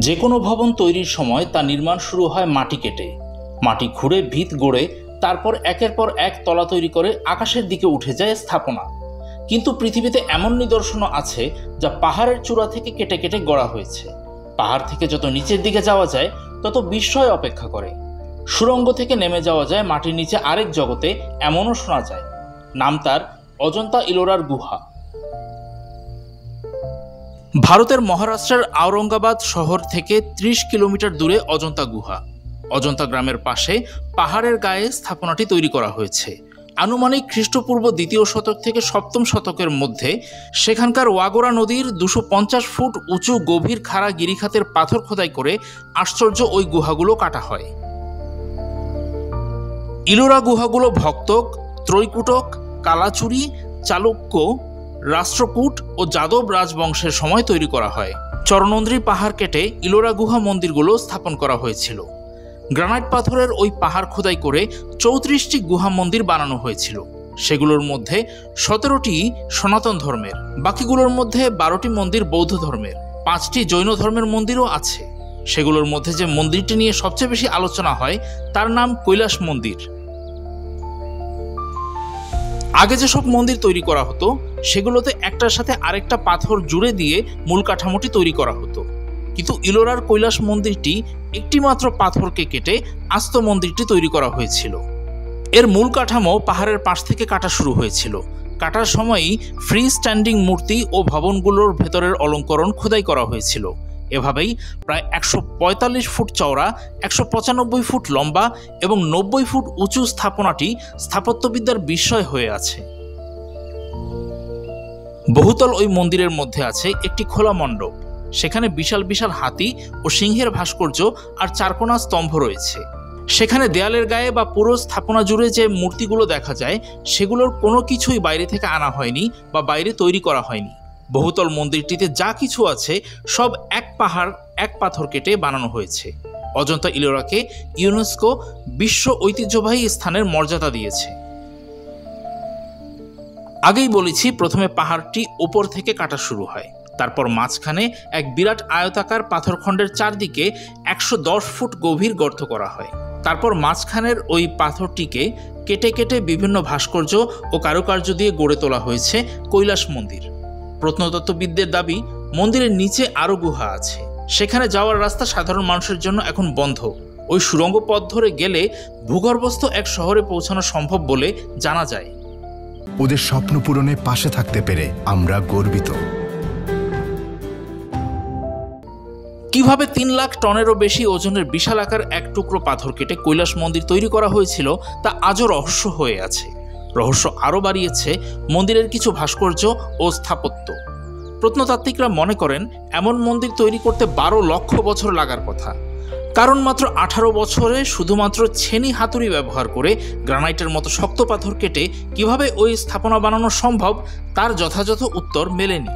যে কোনো ভবন তৈরির সময় তা নির্মাণ শুরু হয় মাটি কেটে। মাটি খুঁড়ে ভিত গড়ে তারপর একের পর এক তলা তৈরি করে আকাশের দিকে উঠে যায় স্থাপনা। কিন্তু পৃথিবীতে এমন নিদর্শনও আছে যা পাহাড়ের চূড়া থেকে কেটে কেটে গড়া হয়েছে। পাহাড় থেকে যত নিচের দিকে যাওয়া যায় তত বিস্ময় অপেক্ষা করে। সুড়ঙ্গ থেকে নেমে যাওয়া যায় মাটির নিচে আরেক জগতে, এমনও শোনা যায়। নাম তার অজন্তা ইলোরার গুহা। ভারতের মহারাষ্ট্রের আওরঙ্গাবাদ শহর থেকে 30 কিলোমিটার দূরে অজন্তা গুহা। অজন্তা গ্রামের পাশে পাহাড়ের গায়ে স্থাপনাটি তৈরি করা হয়েছে। আনুমানিক খ্রিস্টপূর্ব 2য় শতক থেকে 7ম শতকের মধ্যে সেখানকার ওয়াগোরা নদীর 250 ফুট উঁচু গভীর খাড়া গিরিখাতের পাথর খোদাই করে আশ্চর্য ওই গুহাগুলো কাটা হয়। ইলোরা গুহাগুলো ভক্তক, ত্রৈকুটক, কালাচুরি, চালুক্য, রাষ্ট্রকূট ও যাদব রাজবংশের সময় তৈরি করা হয়। চরনন্দ্রী পাহাড় কেটে ইলোরা গুহা মন্দিরগুলো স্থাপন করা হয়েছিল। গ্রানাইট পাথরের ওই পাহাড় খোদাই করে 34টি গুহা মন্দির বানানো হয়েছিল। সেগুলোর মধ্যে 17টি সনাতন ধর্মের, বাকিগুলোর মধ্যে 12টি মন্দির বৌদ্ধ ধর্মের, 5টি জৈন ধর্মের মন্দিরও আছে। সেগুলোর মধ্যে যে মন্দিরটি নিয়ে সবচেয়ে বেশি আলোচনা হয় তার নাম কৈলাস মন্দির। আগে যেসব মন্দির তৈরি করা হতো সেগুলোতে একটার সাথে আরেকটা পাথর জুড়ে দিয়ে মূল কাঠামোটি তৈরি করা হতো, কিন্তু ইলোরার কৈলাস মন্দিরটি একটি মাত্র পাথরকে কেটে আস্ত মন্দিরটি তৈরি করা হয়েছিল। এর মূল কাঠামো পাহাড়ের পাশ থেকে কাটা শুরু হয়েছিল। কাটার সময়ই ফ্রি স্ট্যান্ডিং মূর্তি ও ভবনগুলোর ভেতরের অলঙ্করণ খোদাই করা হয়েছিল। এভাবেই প্রায় 145 ফুট চওড়া, 195 ফুট লম্বা এবং 90 ফুট উঁচু স্থাপনাটি স্থাপত্যবিদ্যার বিস্ময় হয়ে আছে। বহুতল ওই মন্দিরের মধ্যে আছে একটি খোলা মণ্ডপ। সেখানে বিশাল বিশাল হাতি ও সিংহের ভাস্কর্য আর চারকোনা স্তম্ভ রয়েছে। সেখানে দেয়ালের গায়ে বা পুরো স্থাপনা জুড়ে যে মূর্তিগুলো দেখা যায় সেগুলোর কোনো কিছুই বাইরে থেকে আনা হয়নি বা বাইরে তৈরি করা হয়নি। বহুতল মন্দিরটিতে যা কিছু আছে সব এক পাহাড় এক পাথর কেটে বানানো হয়েছে। অজন্তা ইলোরাকে ইউনেস্কো বিশ্ব ঐতিহ্যবাহী স্থানের মর্যাদা দিয়েছে। আগেই বলেছি, প্রথমে পাহাড়টি ওপর থেকে কাটা শুরু হয়। তারপর মাঝখানে এক বিরাট আয়তাকার পাথরখণ্ডের চারদিকে 110 ফুট গভীর গর্ত করা হয়। তারপর মাঝখানের ওই পাথরটিকে কেটে কেটে বিভিন্ন ভাস্কর্য ও কারুকার্য দিয়ে গড়ে তোলা হয়েছে কৈলাস মন্দির। প্রত্নতত্ত্ববিদদের দাবি মন্দিরের নিচে আরও গুহা আছে। সেখানে যাওয়ার রাস্তা সাধারণ মানুষের জন্য এখন বন্ধ। ওই সুড়ঙ্গ পথ ধরে গেলে ভূগর্ভস্থ এক শহরে পৌঁছানো সম্ভব বলে জানা যায়। ওদের স্বপ্ন পূরণে পাশে থাকতে পেরে আমরা গর্বিত। কিভাবে 3 লাখ টনেরও বেশি ওজনের বিশাল আকার এক টুকরো পাথর কেটে কৈলাস মন্দির তৈরি করা হয়েছিল তা আজও রহস্য হয়ে আছে। রহস্য আরও বাড়িয়েছে মন্দিরের কিছু ভাস্কর্য ও স্থাপত্য। প্রত্নতাত্ত্বিকরা মনে করেন এমন মন্দির তৈরি করতে 12 লক্ষ বছর লাগার কথা। কারণ মাত্র 18 বছরে শুধুমাত্র ছেনি হাতুড়ি ব্যবহার করে গ্রানাইটের মতো শক্ত পাথর কেটে কিভাবে ওই স্থাপনা বানানো সম্ভব তার যথাযথ উত্তর মেলেনি।